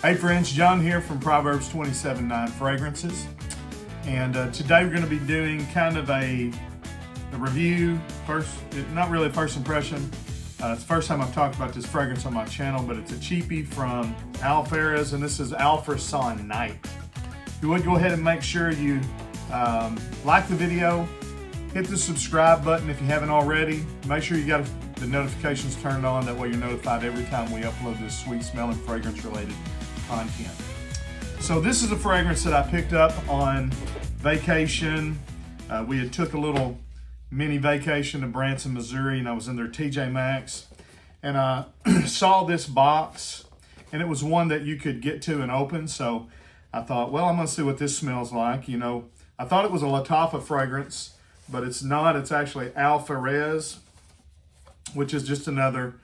Hey friends, John here from Proverbs 27:9 Fragrances. And today we're going to be doing kind of a review, not really a first impression. It's the first time I've talked about this fragrance on my channel, but it's a cheapie from Alferez, and this is Fursan Night. If you would, go ahead and make sure you like the video, hit the subscribe button if you haven't already. Make sure you got the notifications turned on, that way you're notified every time we upload this sweet smelling fragrance related content. So this is a fragrance that I picked up on vacation. We had took a little mini vacation to Branson, Missouri, and I was in their TJ Maxx, and I saw this box, and it was one that you could get to and open. So I thought, well, I'm gonna see what this smells like. You know, I thought it was a Lattafa fragrance, but it's not. It's actually Alferez, which is just another,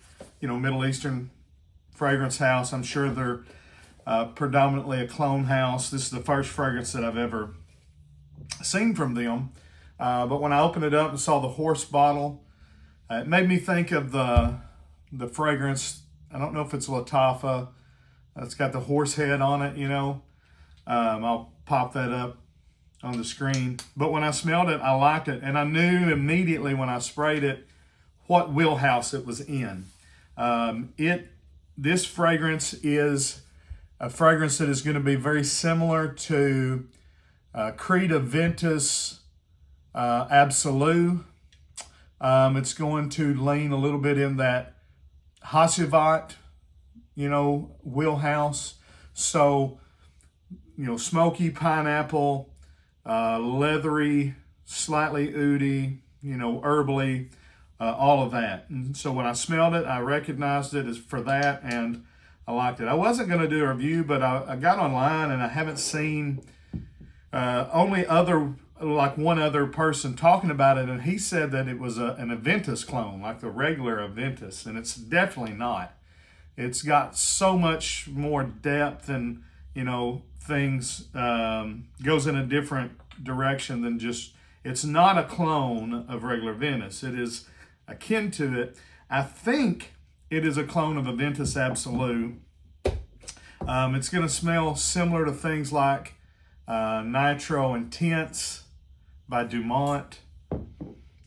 Middle Eastern fragrance house. I'm sure they're predominantly a clone house. This is the first fragrance that I've ever seen from them. But when I opened it up and saw the horse bottle, it made me think of the fragrance. I don't know if it's Lattafa. It's got the horse head on it, I'll pop that up on the screen. But when I smelled it, I liked it. And I knew immediately when I sprayed it what wheelhouse it was in. This fragrance is a fragrance that is going to be very similar to Creed Aventus Absolute. It's going to lean a little bit in that Hacivat, wheelhouse. So, smoky pineapple, leathery, slightly oudy, herbally, all of that. And so when I smelled it, I recognized it as for that, and I liked it. I wasn't going to do a review, but I got online, and I haven't seen only one other person talking about it, and he said that it was an Aventus clone, like the regular Aventus, and it's definitely not. It's got so much more depth and, things, goes in a different direction than just, it's not a clone of regular Aventus. It is akin to it. I think it is a clone of Aventus Absolute. It's going to smell similar to things like Nitro Intense by Dumont,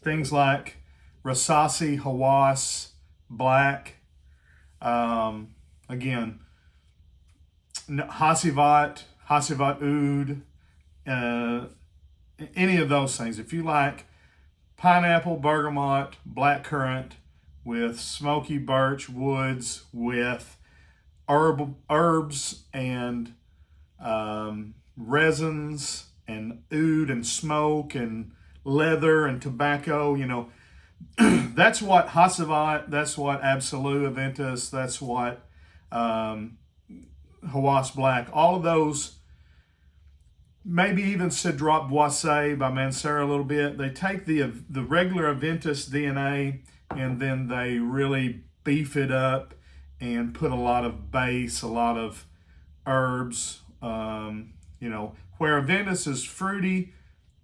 things like Rasasi Hawass Black, again, Hacivat Oud, any of those things. If you like pineapple, bergamot, blackcurrant with smoky birch woods with herbs and resins and oud and smoke and leather and tobacco, that's what Hacivat, that's what Absolute Aventus, that's what Hawass Black, all of those, maybe even Cedroc Boissé by Mancera a little bit. They take the regular Aventus DNA and then they really beef it up and put a lot of base, a lot of herbs, where Aventus is fruity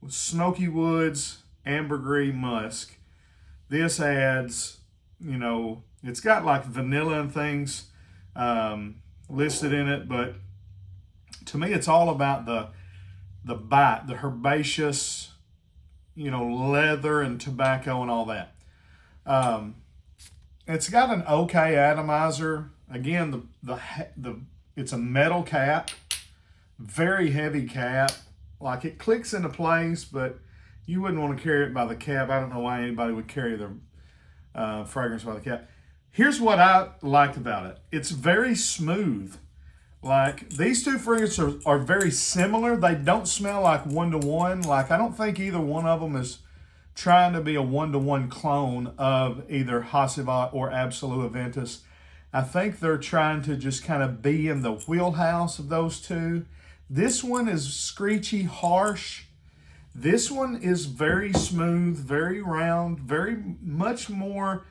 with smoky woods, ambergris, musk. This adds, it's got like vanilla and things listed in it, but to me it's all about the bite, the herbaceous, leather and tobacco and all that. It's got an okay atomizer. Again, it's a metal cap, very heavy cap. Like, it clicks into place, but you wouldn't want to carry it by the cap. I don't know why anybody would carry their fragrance by the cap. Here's what I liked about it. It's very smooth. Like, these two fragrances are very similar. They don't smell like one-to-one. Like, I don't think either one of them is trying to be a one-to-one clone of either Hacivat or Absolute Aventus. I think they're trying to just kind of be in the wheelhouse of those two. This one is screechy, harsh. This one is very smooth, very round, very much more,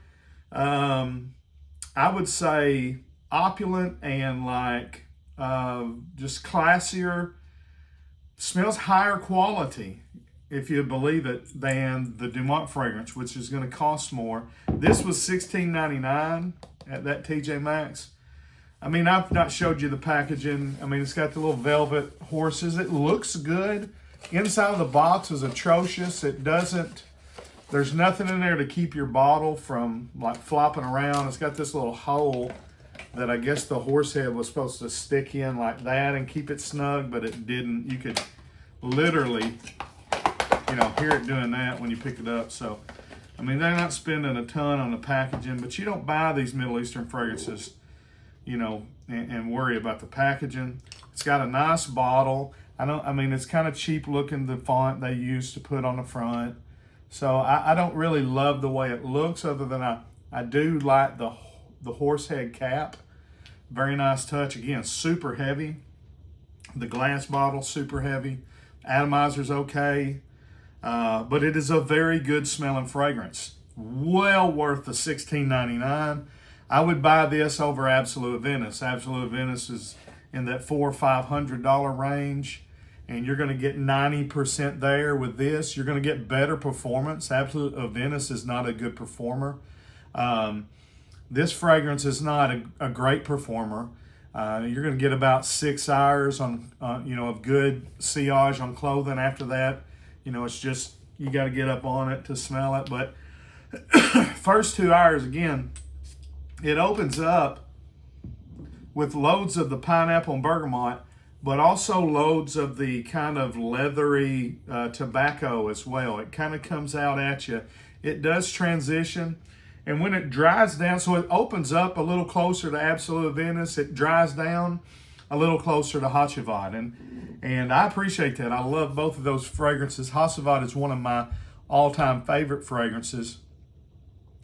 I would say, opulent and like just classier. Smells higher quality, if you believe it, than the Dumont fragrance, which is going to cost more. This was $16.99 at that TJ Maxx. I mean, I've not showed you the packaging. I mean, it's got the little velvet horses. It looks good. Inside of the box is atrocious. It doesn't, there's nothing in there to keep your bottle from like flopping around. It's got this little hole that I guess the horse head was supposed to stick in like that and keep it snug, but it didn't. You could literally, hear it doing that when you pick it up. So, I mean, they're not spending a ton on the packaging, but you don't buy these Middle Eastern fragrances, and worry about the packaging. It's got a nice bottle. I mean, it's kind of cheap looking, the font they use to put on the front. So I don't really love the way it looks, other than I do like the horse head cap. Very nice touch. Again, super heavy. The glass bottle, super heavy. Atomizer's okay. But it is a very good smelling fragrance. Well worth the $16.99. I would buy this over Absolute Venice. Absolute Venice is in that $400 or $500 range, and you're going to get 90% there with this. You're going to get better performance. Absolute Venice is not a good performer. This fragrance is not a great performer. You're going to get about 6 hours on of good sillage on clothing. After that, it's just, you got to get up on it to smell it. But first 2 hours, again, it opens up with loads of the pineapple and bergamot, but also loads of the kind of leathery tobacco as well. It kind of comes out at you. It does transition. And when it dries down, so it opens up a little closer to Absolute Venice, it dries down a little closer to Hacivat. And I appreciate that. I love both of those fragrances. Hacivat is one of my all-time favorite fragrances.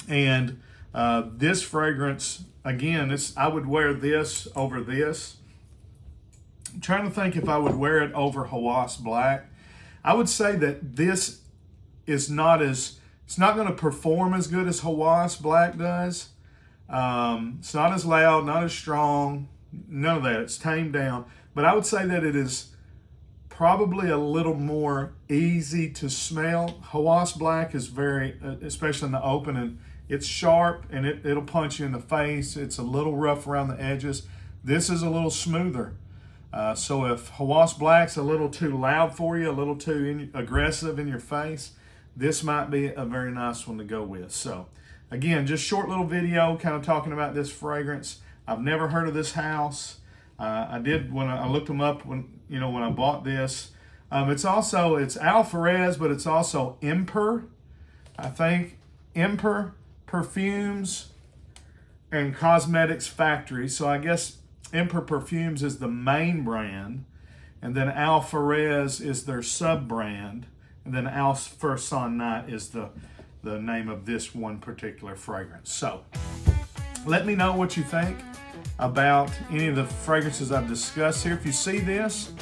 And this fragrance, again, I would wear this over this. I'm trying to think if I would wear it over Hawas Black. I would say that this is it's not going to perform as good as Hawas Black does. It's not as loud, not as strong, none of that. It's tamed down. But I would say that it is probably a little more easy to smell. Hawas Black is very, especially in the opening, it's sharp and it'll punch you in the face. It's a little rough around the edges. This is a little smoother. So if Hawas Black's a little too loud for you, a little too aggressive in your face, this might be a very nice one to go with. So again, just short little video kind of talking about this fragrance. I've never heard of this house. I did when I looked them up when I bought this. It's Alvarez, but it's also Emper. I think Emper, Perfumes, and Cosmetics Factory. So I guess Emper Perfumes is the main brand, and then Alvarez is their sub-brand, and then Fursan Night is the name of this one particular fragrance. So let me know what you think about any of the fragrances I've discussed here. If you see this,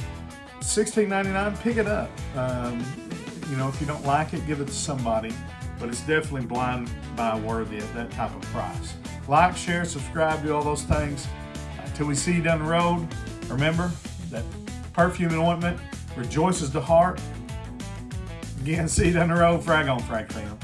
$16.99, pick it up. If you don't like it, give it to somebody, but it's definitely blind buy worthy at that type of price. Like, share, subscribe, do all those things. Till we see you down the road, remember that perfume and ointment rejoices the heart. Again, see you down the road. Frag on, Frag fam.